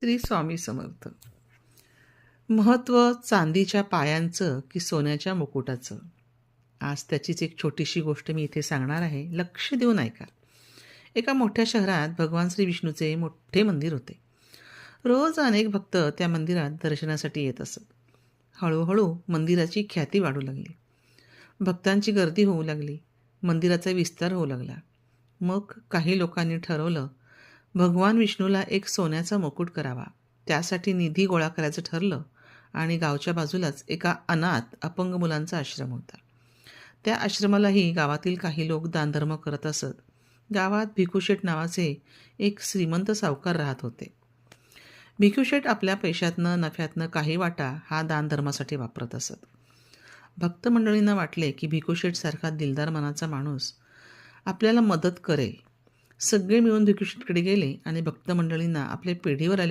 श्री स्वामी समर्थ. महत्त्व चांदीच्या पायांचं की सोन्याच्या मुकुटाचं? आज त्याचीच एक छोटीशी गोष्ट मी इथे सांगणार आहे. लक्ष देऊन ऐका. एका मोठ्या शहरात भगवान श्री विष्णूचे मोठे मंदिर होते. रोज अनेक भक्त त्या मंदिरात दर्शनासाठी येत असत. हळूहळू मंदिराची ख्याती वाढू लागली. भक्तांची गर्दी होऊ लागली. मंदिराचा विस्तार होऊ लागला. मग काही लोकांनी ठरवलं, भगवान विष्णूला एक सोन्याचा मुकुट करावा. त्यासाठी निधी गोळा करायचं ठरलं आणि गावच्या बाजूलाच एका अनाथ अपंग मुलांचा आश्रम होता. त्या आश्रमालाही गावातील काही लोक दानधर्म करत असत. गावात भिकूशेठ नावाचे एक श्रीमंत सावकार राहत होते. भिकूशेठ आपल्या पैशातनं नफ्यातनं काही वाटा हा दानधर्मासाठी वापरत असत. भक्त मंडळींना वाटले की भिकूशेठसारखा दिलदार मनाचा माणूस आपल्याला मदत करेल. सगळे मिळून भिकूशेठकडे गेले आणि भक्त मंडळींना आपल्या पेढीवर आले